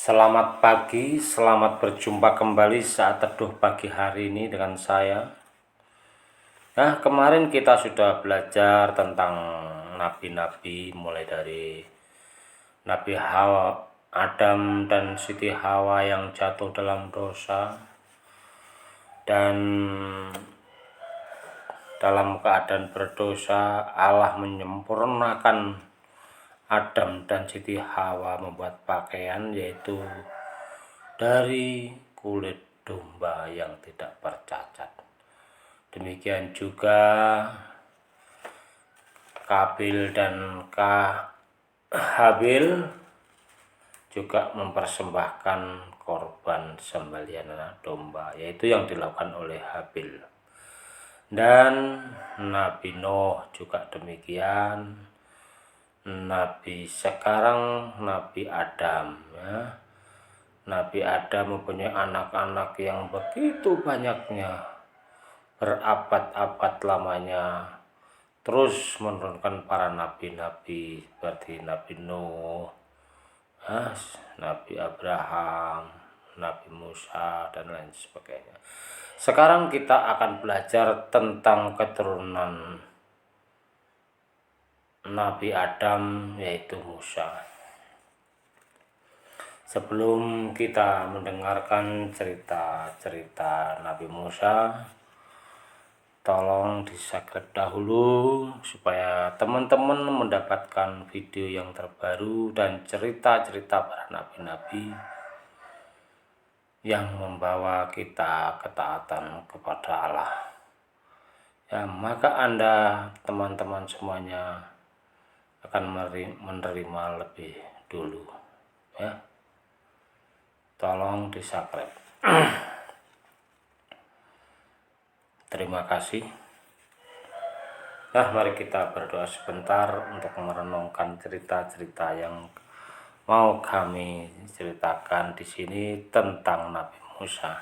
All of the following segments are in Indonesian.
Selamat pagi, selamat berjumpa kembali saat teduh pagi hari ini dengan saya. Nah, kemarin kita sudah belajar tentang nabi-nabi, mulai dari Nabi Hawa, Adam dan Siti Hawa yang jatuh dalam dosa, dan dalam keadaan berdosa Allah menyempurnakan Adam dan Siti Hawa membuat pakaian, yaitu dari kulit domba yang tidak bercacat. Demikian juga Kabil dan Habil juga mempersembahkan korban sembelihan anak domba, yaitu yang dilakukan oleh Habil. Dan Nabi Nuh juga demikian. Nabi Adam, ya. Nabi Adam mempunyai anak-anak yang begitu banyaknya, berabad-abad lamanya, terus menurunkan para nabi-nabi seperti Nabi Nuh, Nabi Abraham, Nabi Musa, dan lain sebagainya. Sekarang kita akan belajar tentang keturunan Nabi Adam, yaitu Musa. Sebelum kita mendengarkan cerita-cerita Nabi Musa, tolong di-subscribe dahulu supaya teman-teman mendapatkan video yang terbaru dan cerita-cerita para nabi-nabi yang membawa kita ketaatan kepada Allah. Ya, maka Anda, teman-teman semuanya, akan menerima lebih dulu, ya. Tolong di-subscribe. Terima kasih. Nah, mari kita berdoa sebentar untuk merenungkan cerita-cerita yang mau kami ceritakan di sini tentang Nabi Musa.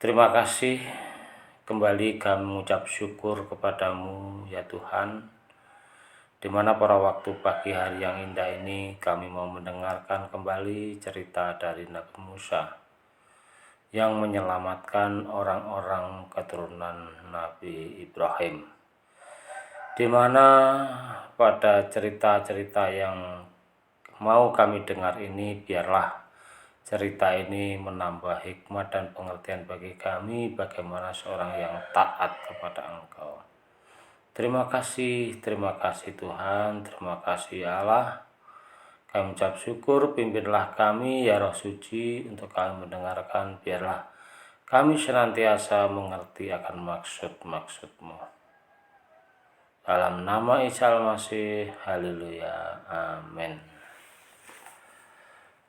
Terima kasih, kembali kami mengucap syukur kepadamu ya Tuhan, di mana pada waktu pagi hari yang indah ini kami mau mendengarkan kembali cerita dari Nabi Musa yang menyelamatkan orang-orang keturunan Nabi Ibrahim, di mana pada cerita-cerita yang mau kami dengar ini, biarlah cerita ini menambah hikmat dan pengertian bagi kami bagaimana seorang yang taat kepada Engkau. Terima kasih Tuhan, terima kasih Allah. Kami ucap syukur, pimpinlah kami ya Roh Suci untuk kami mendengarkan, biarlah kami senantiasa mengerti akan maksud-maksud-Mu. Dalam nama Isa Al-Masih, haleluya, amin.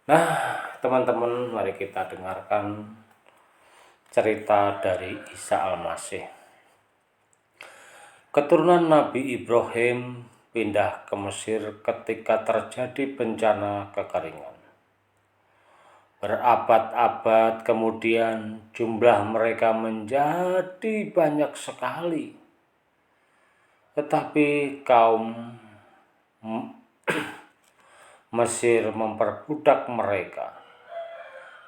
Nah, teman-teman, mari kita dengarkan cerita dari Isa Al-Masih. Keturunan Nabi Ibrahim pindah ke Mesir ketika terjadi bencana kekeringan. Berabad-abad kemudian jumlah mereka menjadi banyak sekali. Tetapi kaum Mesir memperbudak mereka.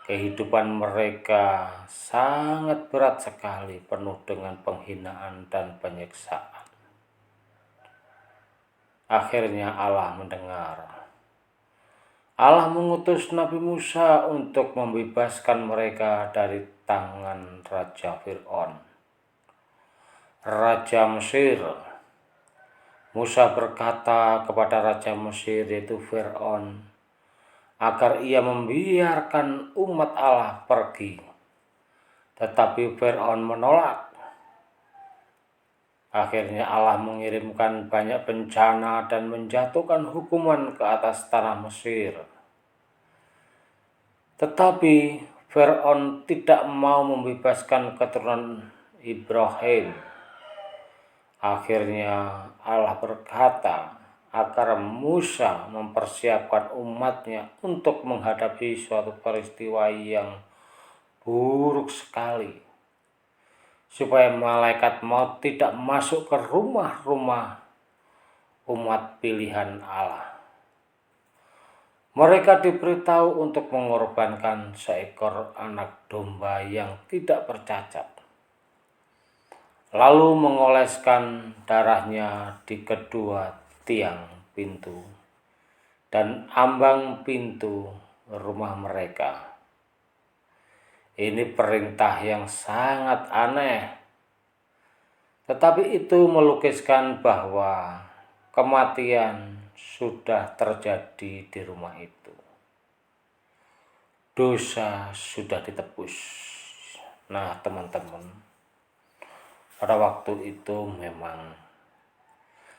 Kehidupan mereka sangat berat sekali, penuh dengan penghinaan dan penyiksaan. Akhirnya Allah mendengar. Allah mengutus Nabi Musa untuk membebaskan mereka dari tangan Raja Fir'aun, Raja Mesir. Musa berkata kepada Raja Mesir, yaitu Fir'aun, agar ia membiarkan umat Allah pergi. Tetapi Fir'aun menolak. Akhirnya Allah mengirimkan banyak bencana dan menjatuhkan hukuman ke atas tanah Mesir. Tetapi Fir'aun tidak mau membebaskan keturunan Ibrahim. Akhirnya Allah berkata agar Musa mempersiapkan umatnya untuk menghadapi suatu peristiwa yang buruk sekali, supaya malaikat maut tidak masuk ke rumah-rumah umat pilihan Allah. Mereka diberitahu untuk mengorbankan seekor anak domba yang tidak bercacat, lalu mengoleskan darahnya di kedua tiang pintu dan ambang pintu rumah mereka. Ini perintah yang sangat aneh, tetapi itu melukiskan bahwa kematian sudah terjadi di rumah itu. Dosa sudah ditebus. Nah, teman-teman, pada waktu itu memang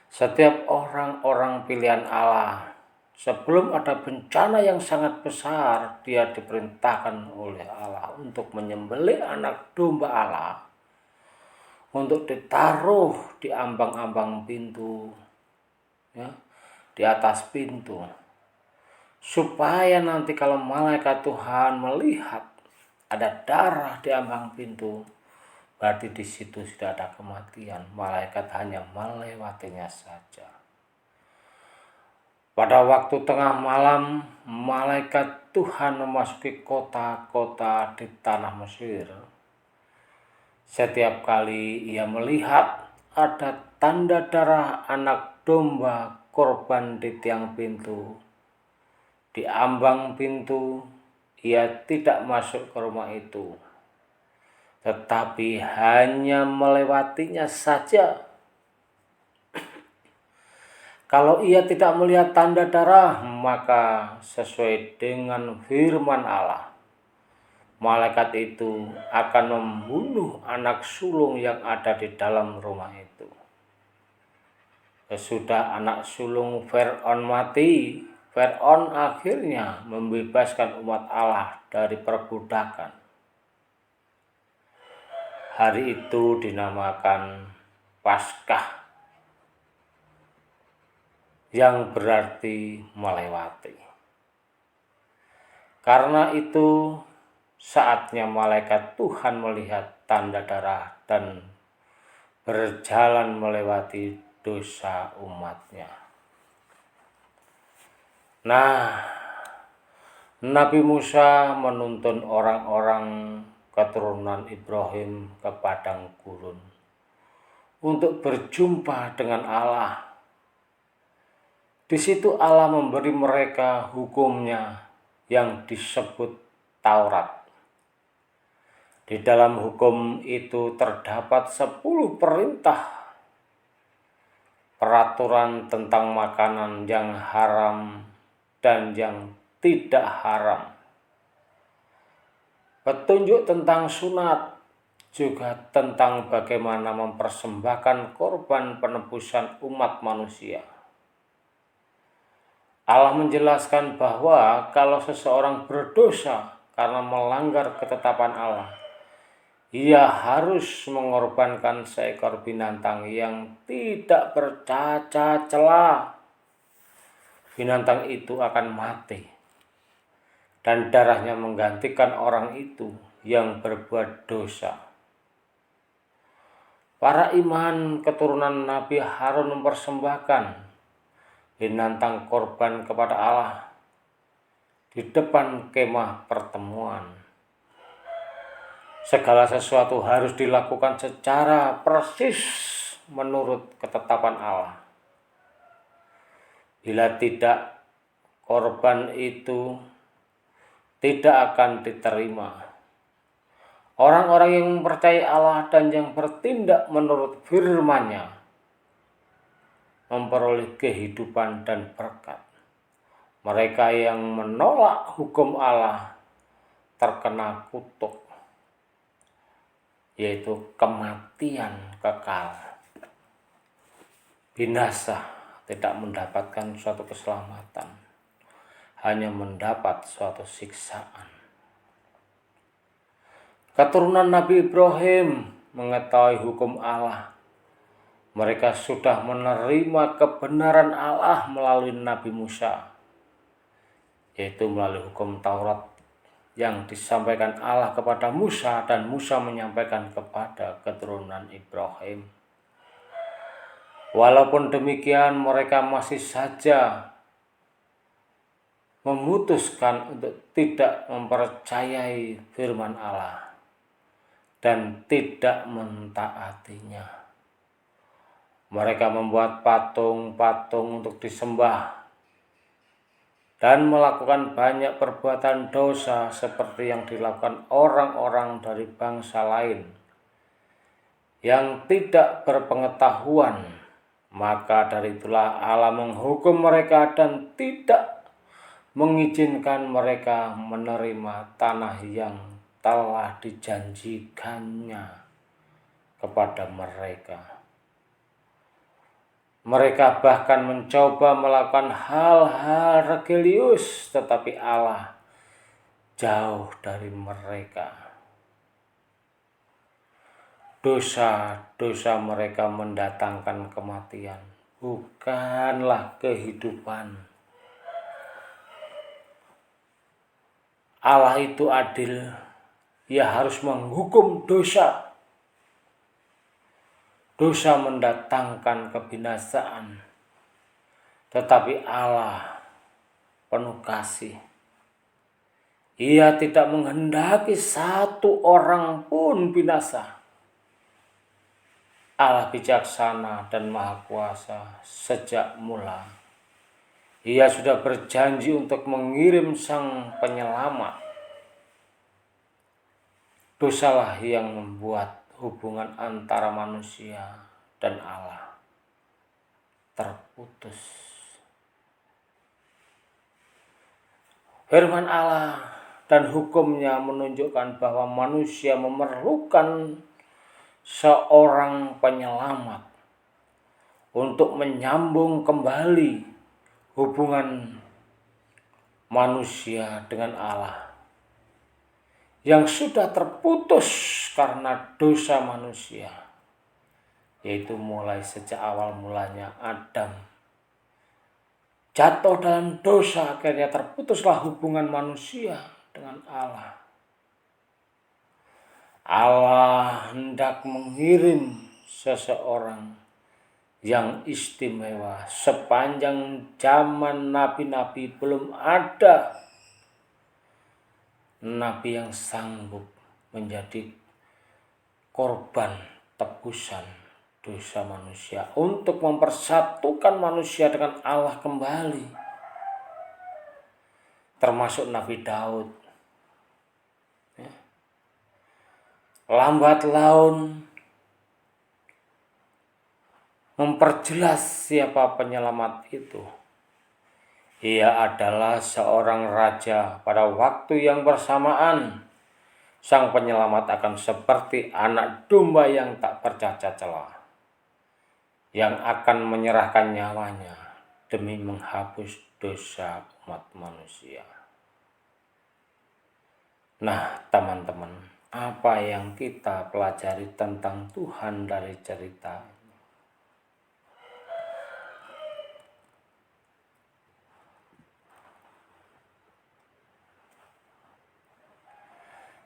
setiap orang-orang pilihan Allah, sebelum ada bencana yang sangat besar, dia diperintahkan oleh Allah untuk menyembelih anak domba Allah, untuk ditaruh di ambang-ambang pintu, ya, di atas pintu, supaya nanti kalau malaikat Tuhan melihat ada darah di ambang pintu, berarti di situ sudah ada kematian. Malaikat hanya melewatinya saja. Pada waktu tengah malam, malaikat Tuhan memasuki kota-kota di tanah Mesir. Setiap kali ia melihat ada tanda darah anak domba korban di tiang pintu, di ambang pintu, ia tidak masuk ke rumah itu, tetapi hanya melewatinya saja. Kalau ia tidak melihat tanda darah, maka sesuai dengan firman Allah, malaikat itu akan membunuh anak sulung yang ada di dalam rumah itu. Sesudah anak sulung Fir'aun mati, Fir'aun akhirnya membebaskan umat Allah dari perbudakan. Hari itu dinamakan Paskah, yang berarti melewati. Karena itu saatnya malaikat Tuhan melihat tanda darah dan berjalan melewati dosa umatnya. Nah, Nabi Musa menuntun orang-orang keturunan Ibrahim ke padang gurun untuk berjumpa dengan Allah. Di situ Allah memberi mereka hukumnya yang disebut Taurat. Di dalam hukum itu terdapat 10 perintah, peraturan tentang makanan yang haram dan yang tidak haram, petunjuk tentang sunat, juga tentang bagaimana mempersembahkan korban penebusan umat manusia. Allah menjelaskan bahwa kalau seseorang berdosa karena melanggar ketetapan Allah, ia harus mengorbankan seekor binatang yang tidak bercacat celah. Binatang itu akan mati, dan darahnya menggantikan orang itu yang berbuat dosa. Para imam keturunan Nabi Harun mempersembahkan binatang korban kepada Allah di depan kemah pertemuan. Segala sesuatu harus dilakukan secara persis menurut ketetapan Allah. Bila tidak, korban itu tidak akan diterima. Orang-orang yang mempercayai Allah dan yang bertindak menurut firman-Nya memperoleh kehidupan dan berkat. Mereka yang menolak hukum Allah terkena kutuk, yaitu kematian kekal, binasa, tidak mendapatkan suatu keselamatan, hanya mendapat suatu siksaan. Keturunan Nabi Ibrahim mengetahui hukum Allah. Mereka sudah menerima kebenaran Allah melalui Nabi Musa, yaitu melalui hukum Taurat yang disampaikan Allah kepada Musa dan Musa menyampaikan kepada keturunan Ibrahim. Walaupun demikian, mereka masih saja memutuskan untuk tidak mempercayai firman Allah dan tidak mentaatinya. Mereka membuat patung-patung untuk disembah dan melakukan banyak perbuatan dosa seperti yang dilakukan orang-orang dari bangsa lain yang tidak berpengetahuan. Maka dari itulah Allah menghukum mereka dan tidak mengizinkan mereka menerima tanah yang telah dijanjikannya kepada mereka. Mereka bahkan mencoba melakukan hal-hal religius, tetapi Allah jauh dari mereka. Dosa-dosa mereka mendatangkan kematian, bukanlah kehidupan. Allah itu adil, Ia harus menghukum dosa. Dosa mendatangkan kebinasaan, tetapi Allah penuh kasih. Ia tidak menghendaki satu orang pun binasa. Allah bijaksana dan maha kuasa sejak mula. Ia sudah berjanji untuk mengirim sang penyelamat. Dosalah yang membuat hubungan antara manusia dan Allah terputus. Firman Allah dan hukumnya menunjukkan bahwa manusia memerlukan seorang penyelamat untuk menyambung kembali hubungan manusia dengan Allah yang sudah terputus karena dosa manusia, yaitu mulai sejak awal mulanya Adam jatuh dalam dosa, akhirnya terputuslah hubungan manusia dengan Allah. Allah hendak mengirim seseorang yang istimewa. Sepanjang zaman nabi-nabi belum ada nabi yang sanggup menjadi korban tebusan dosa manusia untuk mempersatukan manusia dengan Allah kembali, termasuk Nabi Daud. Lambat laun memperjelas siapa penyelamat itu. Ia adalah seorang raja. Pada waktu yang bersamaan, sang penyelamat akan seperti anak domba yang tak bercacat celah, yang akan menyerahkan nyawanya demi menghapus dosa umat manusia. Nah, teman-teman, apa yang kita pelajari tentang Tuhan dari cerita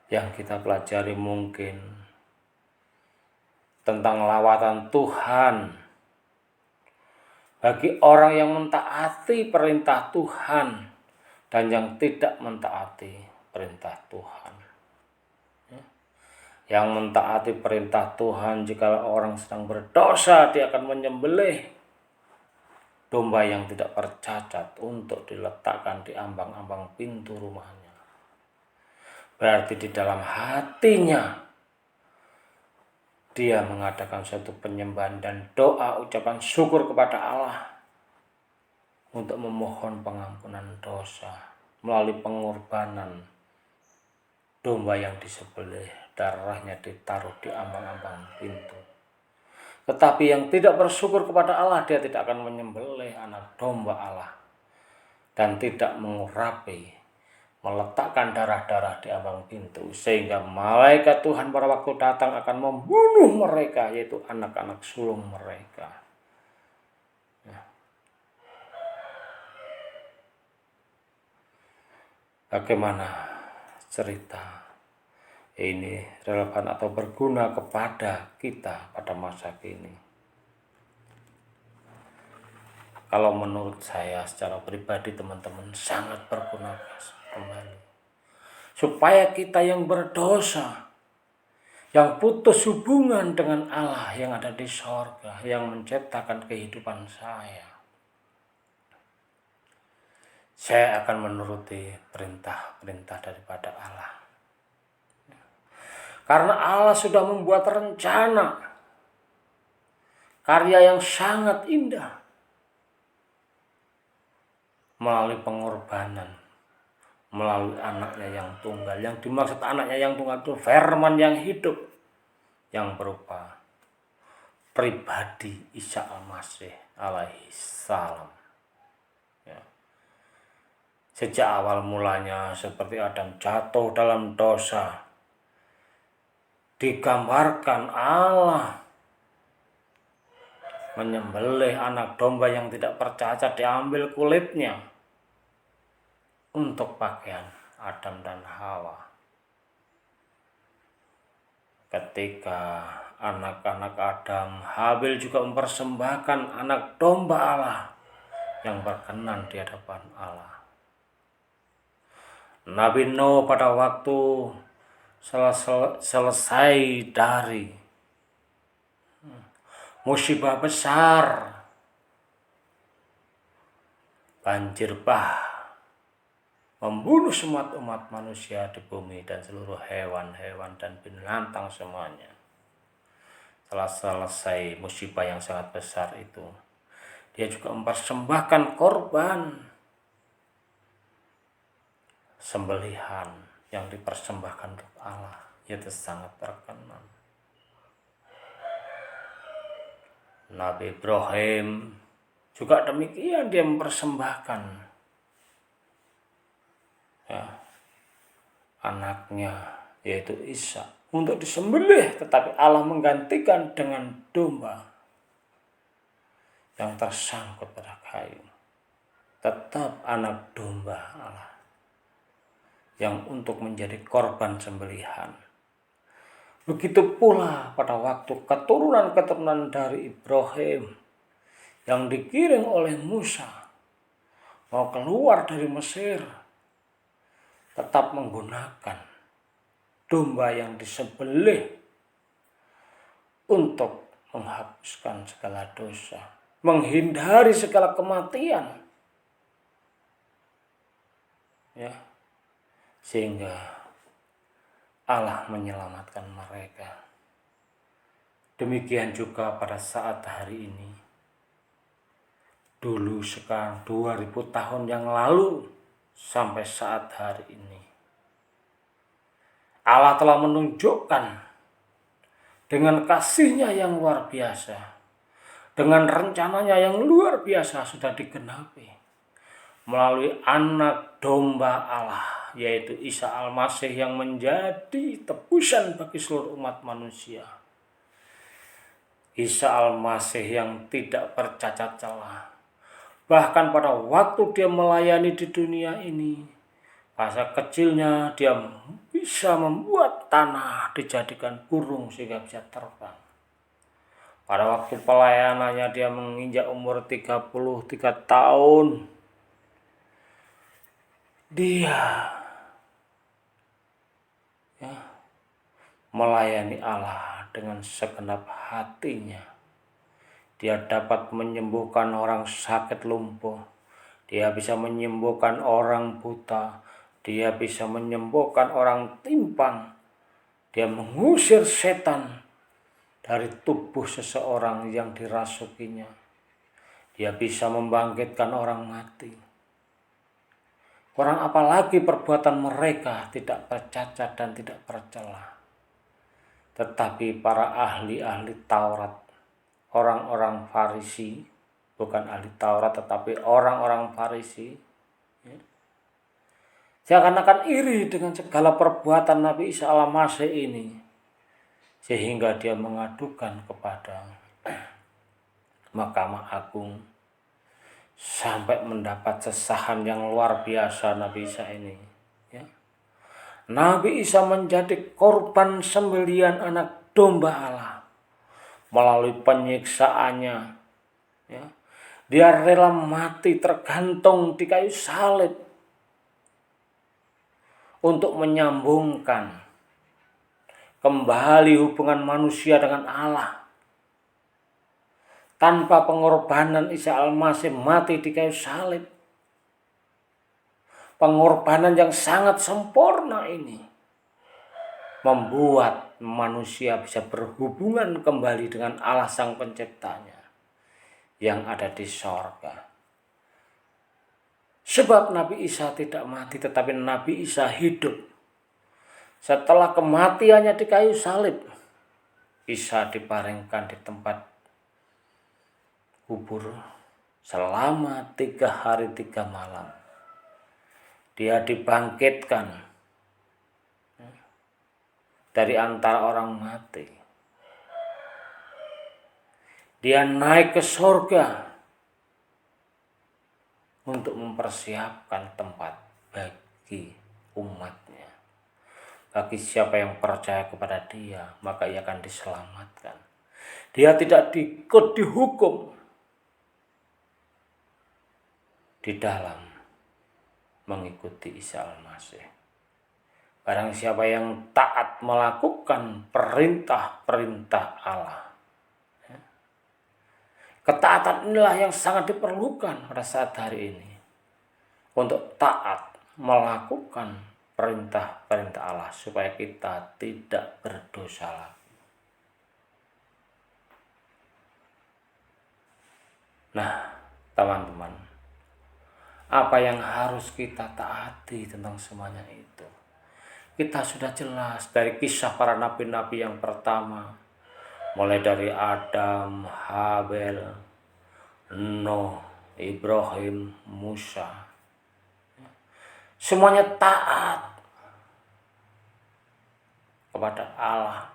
yang kita pelajari? Mungkin tentang lawatan Tuhan bagi orang yang mentaati perintah Tuhan dan yang tidak mentaati perintah Tuhan. Yang mentaati perintah Tuhan, jika orang sedang berdosa, dia akan menyembelih domba yang tidak bercacat untuk diletakkan di ambang-ambang pintu rumahnya. Berarti di dalam hatinya dia mengadakan suatu penyembahan dan doa ucapan syukur kepada Allah untuk memohon pengampunan dosa melalui pengorbanan domba yang disembelih, darahnya ditaruh di ambang-ambang pintu. Tetapi yang tidak bersyukur kepada Allah, dia tidak akan menyembelih anak domba Allah dan tidak mengurapi, meletakkan darah-darah di ambang pintu, sehingga malaikat Tuhan pada waktu datang akan membunuh mereka, yaitu anak-anak sulung mereka. Bagaimana cerita ini relevan atau berguna kepada kita pada masa kini? Kalau menurut saya secara pribadi teman-teman sangat berguna kembali. Supaya kita yang berdosa, yang putus hubungan dengan Allah yang ada di sorga, yang menciptakan kehidupan saya akan menuruti perintah-perintah daripada Allah. Karena Allah sudah membuat rencana, karya yang sangat indah, melalui pengorbanan, melalui anaknya yang tunggal. Yang dimaksud anaknya yang tunggal itu firman yang hidup, yang berupa pribadi Isa Al-Masih alaihi salam. Ya. Sejak awal mulanya seperti Adam jatuh dalam dosa, digambarkan Allah menyembelih anak domba yang tidak bercacat, diambil kulitnya untuk pakaian Adam dan Hawa. Ketika anak-anak Adam, Habil juga mempersembahkan anak domba Allah yang berkenan di hadapan Allah. Nabi Nuh pada waktu selesai dari musibah besar, banjir bah, membunuh semua umat manusia di bumi dan seluruh hewan-hewan dan binatang semuanya. Setelah selesai musibah yang sangat besar itu, dia juga mempersembahkan korban sembelihan yang dipersembahkan untuk Allah, yaitu sangat berkenan. Nabi Ibrahim juga demikian, dia mempersembahkan anaknya yaitu Isa untuk disembelih, tetapi Allah menggantikan dengan domba yang tersangkut pada kayu. Tetap anak domba Allah yang untuk menjadi korban sembelihan. Begitu pula pada waktu keturunan-keturunan dari Ibrahim yang dikirim oleh Musa mau keluar dari Mesir, tetap menggunakan domba yang disembelih untuk menghapuskan segala dosa, menghindari segala kematian. Ya, sehingga Allah menyelamatkan mereka. Demikian juga pada saat hari ini. Dulu, sekarang, 2000 tahun yang lalu, sampai saat hari ini. Allah telah menunjukkan dengan kasih-Nya yang luar biasa, dengan rencananya yang luar biasa sudah digenapi melalui anak domba Allah, yaitu Isa Al-Masih yang menjadi tebusan bagi seluruh umat manusia. Isa Al-Masih yang tidak bercacat celah. Bahkan pada waktu dia melayani di dunia ini, masa kecilnya dia bisa membuat tanah dijadikan burung sehingga bisa terbang. Pada waktu pelayanannya dia menginjak umur 33 tahun. Dia melayani Allah dengan segenap hatinya. Dia dapat menyembuhkan orang sakit lumpuh. Dia bisa menyembuhkan orang buta. Dia bisa menyembuhkan orang timpang. Dia mengusir setan dari tubuh seseorang yang dirasukinya. Dia bisa membangkitkan orang mati. Kurang apalagi perbuatan mereka tidak bercacat dan tidak bercela. Tetapi para ahli-ahli Taurat, orang-orang Farisi, bukan ahli Taurat tetapi orang-orang Farisi, seakan-akan iri dengan segala perbuatan Nabi Isa Al-Masih ini, sehingga dia mengadukan kepada Mahkamah Agung sampai mendapat sesahan yang luar biasa Nabi Isa ini. Nabi Isa menjadi korban sembelihan anak domba Allah melalui penyiksaannya. Dia rela mati tergantung di kayu salib untuk menyambungkan kembali hubungan manusia dengan Allah. Tanpa pengorbanan Isa Al-Masih mati di kayu salib, pengorbanan yang sangat sempurna ini membuat manusia bisa berhubungan kembali dengan Allah Sang Penciptanya yang ada di sorga. Sebab Nabi Isa tidak mati, tetapi Nabi Isa hidup. Setelah kematiannya di kayu salib, Isa dibaringkan di tempat kubur selama 3 hari 3 malam. Dia dibangkitkan dari antara orang mati. Dia naik ke surga untuk mempersiapkan tempat bagi umatnya. Bagi siapa yang percaya kepada Dia, maka ia akan diselamatkan. Dia tidak ikut dihukum di dalam mengikuti Isa Al-Masih. Barang siapa yang taat melakukan perintah-perintah Allah, ketaatan inilah yang sangat diperlukan pada saat hari ini. Untuk taat melakukan perintah-perintah Allah supaya kita tidak berdosa lagi. Nah, teman-teman, apa yang harus kita taati tentang semuanya itu? Kita sudah jelas dari kisah para nabi-nabi yang pertama, mulai dari Adam, Habel, Nuh, Ibrahim, Musa. Semuanya taat kepada Allah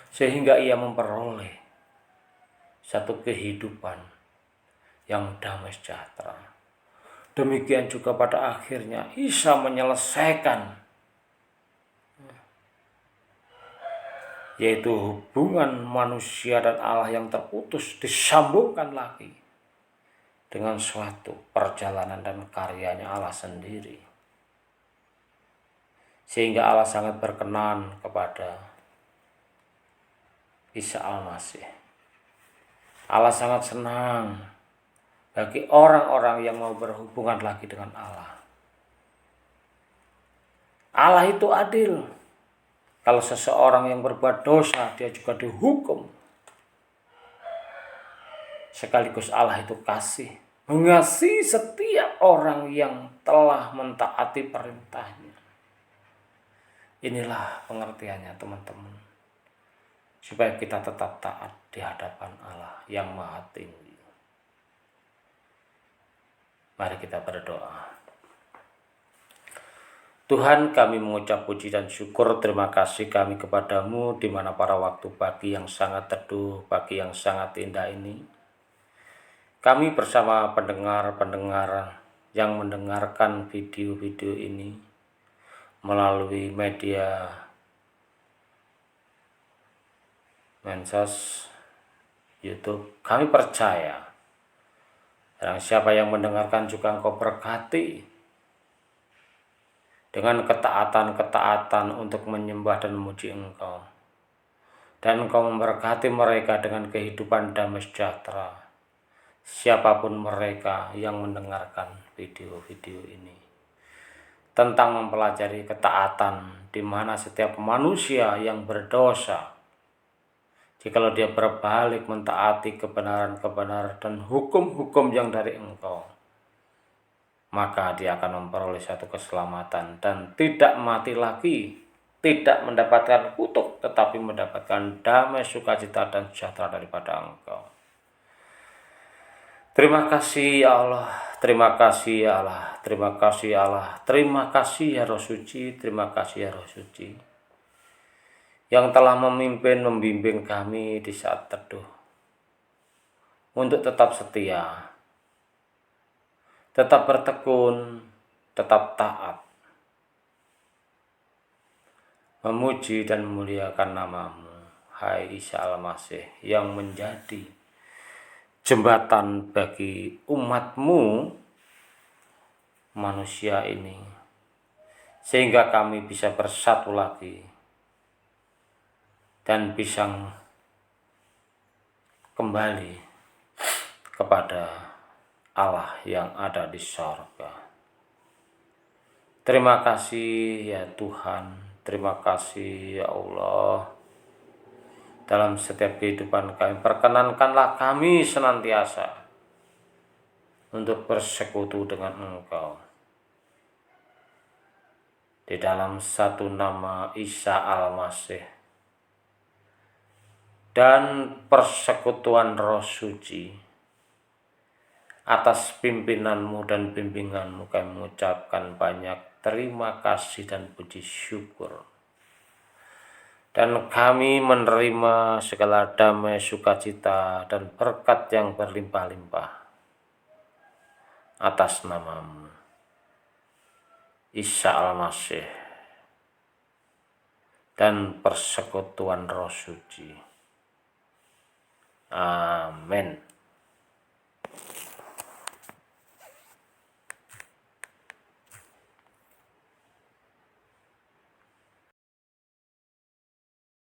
sehingga ia memperoleh satu kehidupan yang damai sejahtera. Demikian juga pada akhirnya Isa menyelesaikan yaitu hubungan manusia dan Allah yang terputus disambungkan lagi dengan suatu perjalanan dan karyanya Allah sendiri. Sehingga Allah sangat berkenan kepada Isa Al-Masih. Allah sangat senang bagi orang-orang yang mau berhubungan lagi dengan Allah. Allah itu adil. Kalau seseorang yang berbuat dosa, dia juga dihukum. Sekaligus Allah itu kasih, mengasihi setiap orang yang telah mentaati perintahnya. Inilah pengertiannya, teman-teman, supaya kita tetap taat di hadapan Allah yang Maha Tinggi. Mari kita berdoa. Tuhan, kami mengucap puji dan syukur, terima kasih kami kepadamu di mana pada waktu pagi yang sangat teduh, pagi yang sangat indah ini, kami bersama pendengar-pendengar yang mendengarkan video-video ini melalui media medsos YouTube, kami percaya dan siapa yang mendengarkan juga Engkau berkati dengan ketaatan-ketaatan untuk menyembah dan memuji Engkau. Dan Engkau memberkati mereka dengan kehidupan damai sejahtera. Siapapun mereka yang mendengarkan video-video ini. Tentang mempelajari ketaatan di mana setiap manusia yang berdosa, jikalau dia berbalik mentaati kebenaran-kebenaran dan hukum-hukum yang dari Engkau, maka dia akan memperoleh satu keselamatan dan tidak mati lagi, tidak mendapatkan kutuk, tetapi mendapatkan damai, sukacita, dan sejahtera daripada Engkau. Terima kasih ya Allah, terima kasih ya Allah, terima kasih ya Allah, terima kasih ya Roh Suci, terima kasih ya Roh Suci, yang telah memimpin, membimbing kami di saat teduh, untuk tetap setia, tetap bertekun, tetap taat, memuji dan memuliakan nama-Mu, hai Isa Al-Masih, yang menjadi jembatan bagi umatmu manusia ini, sehingga kami bisa bersatu lagi dan bisa kembali kepada Allah yang ada di sorga. Terima kasih ya Tuhan, terima kasih ya Allah. Dalam setiap kehidupan kami, perkenankanlah kami senantiasa untuk bersekutu dengan Engkau. Di dalam satu nama Isa Al-Masih dan persekutuan Roh Suci, atas pimpinanmu dan bimbinganmu kami mengucapkan banyak terima kasih dan puji syukur. Dan kami menerima segala damai, sukacita, dan berkat yang berlimpah-limpah atas namamu, Isa Al-Masih, dan persekutuan Roh Suci. Amin.